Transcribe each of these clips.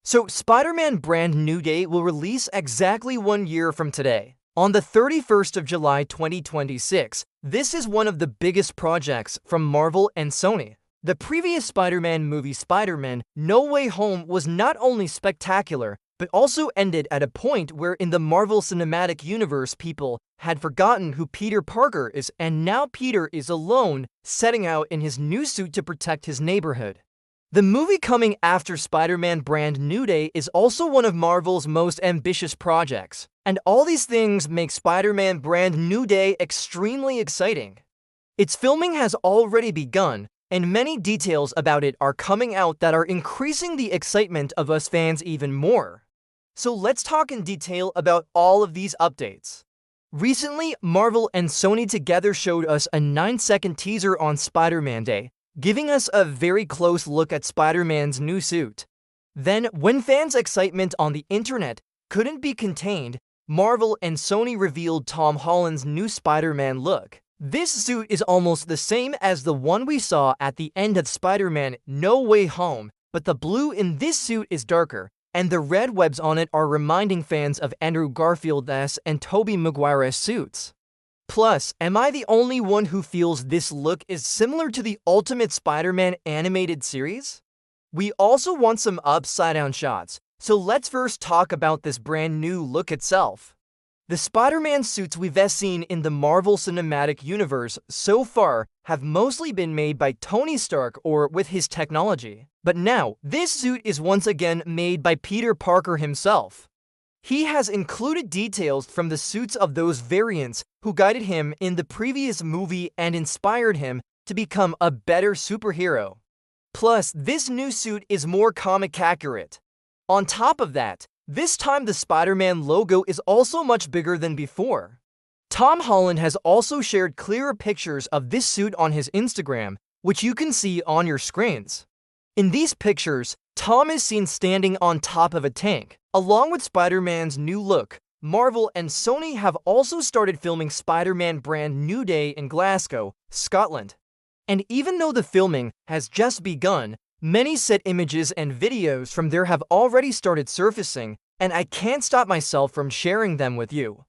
So, Spider-Man Brand New Day will release exactly 1 year from today. On the 31st of July 2026, this is one of the biggest projects from Marvel and Sony. The previous Spider-Man movie Spider-Man No Way Home was not only spectacular, but also ended at a point where in the Marvel Cinematic Universe people had forgotten who Peter Parker is, and now Peter is alone, setting out in his new suit to protect his neighborhood. The movie coming after Spider-Man Brand New Day is also one of Marvel's most ambitious projects, and all these things make Spider-Man Brand New Day extremely exciting. Its filming has already begun, and many details about it are coming out that are increasing the excitement of us fans even more. So let's talk in detail about all of these updates. Recently, Marvel and Sony together showed us a 9-second teaser on Spider-Man Day, giving us a very close look at Spider-Man's new suit. Then, when fans' excitement on the internet couldn't be contained, Marvel and Sony revealed Tom Holland's new Spider-Man look. This suit is almost the same as the one we saw at the end of Spider-Man No Way Home, but the blue in this suit is darker, and the red webs on it are reminding fans of Andrew Garfield's and Tobey Maguire's suits. Plus, am I the only one who feels this look is similar to the Ultimate Spider-Man animated series? We also want some upside-down shots, so let's first talk about this brand new look itself. The Spider-Man suits we've seen in the Marvel Cinematic Universe so far have mostly been made by Tony Stark or with his technology. But now, this suit is once again made by Peter Parker himself. He has included details from the suits of those variants who guided him in the previous movie and inspired him to become a better superhero. Plus, this new suit is more comic accurate. On top of that, this time the Spider-Man logo is also much bigger than before. Tom Holland has also shared clearer pictures of this suit on his Instagram, which you can see on your screens. In these pictures, Tom is seen standing on top of a tank. Along with Spider-Man's new look, Marvel and Sony have also started filming Spider-Man Brand New Day in Glasgow, Scotland. And even though the filming has just begun, many set images and videos from there have already started surfacing, and I can't stop myself from sharing them with you.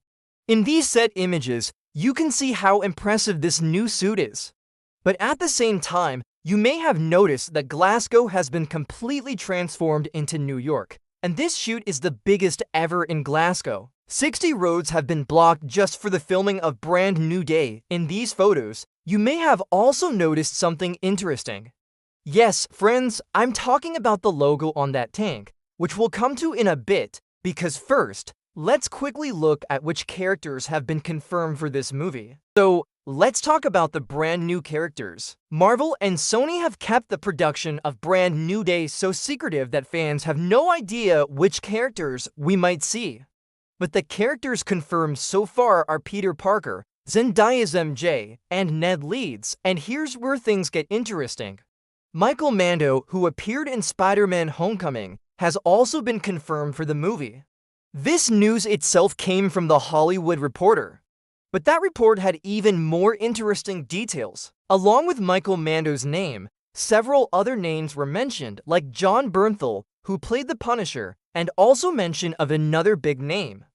In these set images, you can see how impressive this new suit is. But at the same time, you may have noticed that Glasgow has been completely transformed into New York, and this shoot is the biggest ever in Glasgow. 60 roads have been blocked just for the filming of Brand New Day. In these photos, you may have also noticed something interesting. Yes, friends, I'm talking about the logo on that tank, which we'll come to in a bit, because first, let's quickly look at which characters have been confirmed for this movie. So, let's talk about the brand new characters. Marvel and Sony have kept the production of Brand New Day so secretive that fans have no idea which characters we might see. But the characters confirmed so far are Peter Parker, Zendaya's MJ, and Ned Leeds, and here's where things get interesting. Michael Mando, who appeared in Spider-Man Homecoming, has also been confirmed for the movie. This news itself came from The Hollywood Reporter. But that report had even more interesting details. Along with Michael Mando's name, several other names were mentioned, like John Bernthal, who played the Punisher, and also mention of another big name.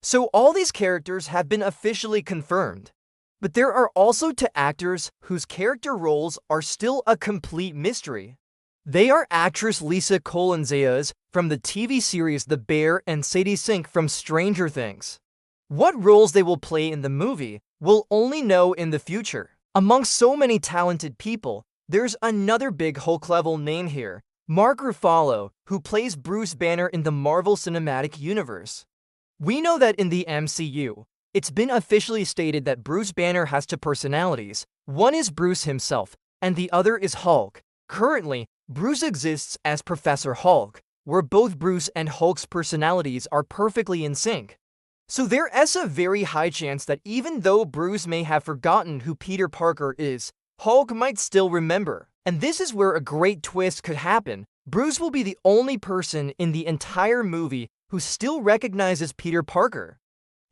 So all these characters have been officially confirmed. But there are also two actors whose character roles are still a complete mystery. They are actress Lisa Colin-Zayas from the TV series The Bear and Sadie Sink from Stranger Things. What roles they will play in the movie, we'll only know in the future. Amongst so many talented people, there's another big Hulk-level name here, Mark Ruffalo, who plays Bruce Banner in the Marvel Cinematic Universe. We know that in the MCU, it's been officially stated that Bruce Banner has two personalities. One is Bruce himself, and the other is Hulk. Currently, Bruce exists as Professor Hulk, where both Bruce and Hulk's personalities are perfectly in sync. So there is a very high chance that even though Bruce may have forgotten who Peter Parker is, Hulk might still remember. And this is where a great twist could happen. Bruce will be the only person in the entire movie who still recognizes Peter Parker.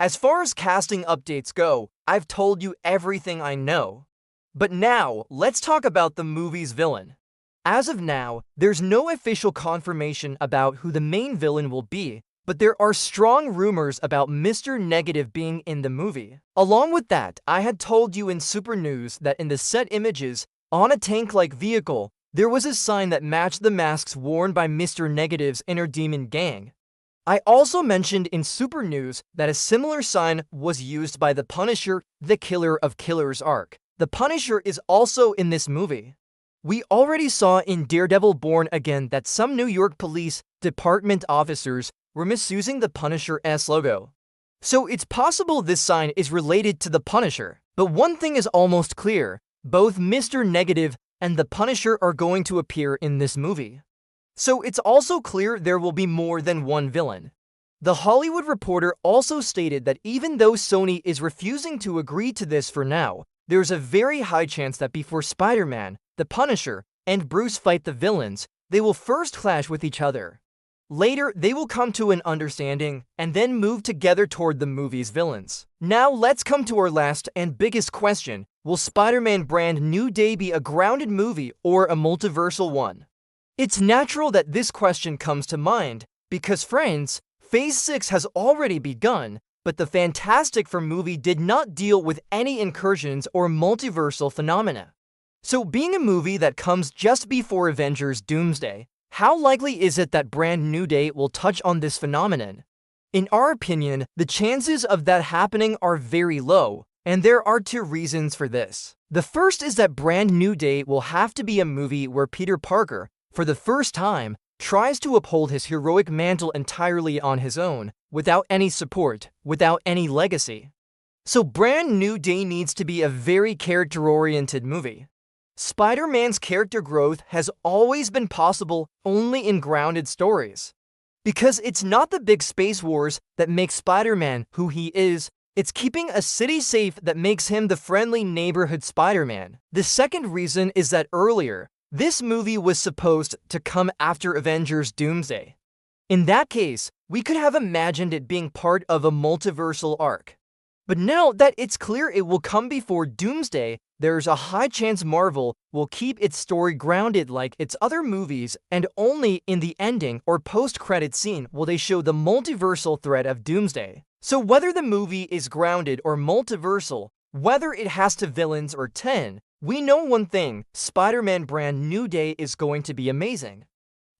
As far as casting updates go, I've told you everything I know. But now, let's talk about the movie's villain. As of now, there's no official confirmation about who the main villain will be, but there are strong rumors about Mr. Negative being in the movie. Along with that, I had told you in Super News that in the set images, on a tank-like vehicle, there was a sign that matched the masks worn by Mr. Negative's inner demon gang. I also mentioned in Super News that a similar sign was used by the Punisher, the Killer of Killers arc. The Punisher is also in this movie. We already saw in Daredevil Born Again that some New York Police Department officers were misusing the Punisher's logo. So it's possible this sign is related to the Punisher. But one thing is almost clear, both Mr. Negative and the Punisher are going to appear in this movie. So it's also clear there will be more than one villain. The Hollywood Reporter also stated that even though Sony is refusing to agree to this for now, there's a very high chance that before Spider-Man, the Punisher, and Bruce fight the villains, they will first clash with each other. Later, they will come to an understanding and then move together toward the movie's villains. Now let's come to our last and biggest question. Will Spider-Man Brand New Day be a grounded movie or a multiversal one? It's natural that this question comes to mind because, friends, Phase 6 has already begun, but the Fantastic Four movie did not deal with any incursions or multiversal phenomena. So being a movie that comes just before Avengers Doomsday, how likely is it that Brand New Day will touch on this phenomenon? In our opinion, the chances of that happening are very low, and there are two reasons for this. The first is that Brand New Day will have to be a movie where Peter Parker, for the first time, tries to uphold his heroic mantle entirely on his own, without any support, without any legacy. So Brand New Day needs to be a very character-oriented movie. Spider-Man's character growth has always been possible only in grounded stories. Because it's not the big space wars that make Spider-Man who he is, it's keeping a city safe that makes him the friendly neighborhood Spider-Man. The second reason is that earlier, this movie was supposed to come after Avengers Doomsday. In that case, we could have imagined it being part of a multiversal arc. But now that it's clear it will come before Doomsday, there's a high chance Marvel will keep its story grounded like its other movies, and only in the ending or post-credit scene will they show the multiversal threat of Doomsday. So whether the movie is grounded or multiversal, whether it has two villains or 10, we know one thing, Spider-Man Brand New Day is going to be amazing.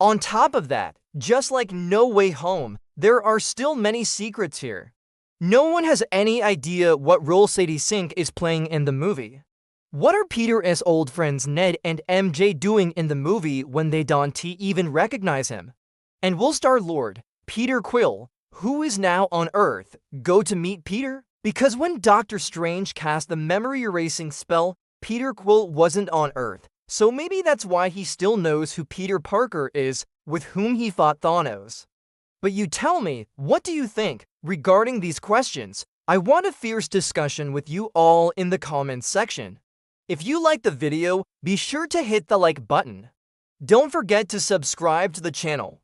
On top of that, just like No Way Home, there are still many secrets here. No one has any idea what role Sadie Sink is playing in the movie. What are Peter's old friends Ned and MJ doing in the movie when they don't even recognize him? And will Star-Lord, Peter Quill, who is now on Earth, go to meet Peter? Because when Doctor Strange cast the memory erasing spell, Peter Quill wasn't on Earth, so maybe that's why he still knows who Peter Parker is, with whom he fought Thanos. But you tell me, what do you think regarding these questions? I want a fierce discussion with you all in the comments section. If you liked the video, be sure to hit the like button. Don't forget to subscribe to the channel.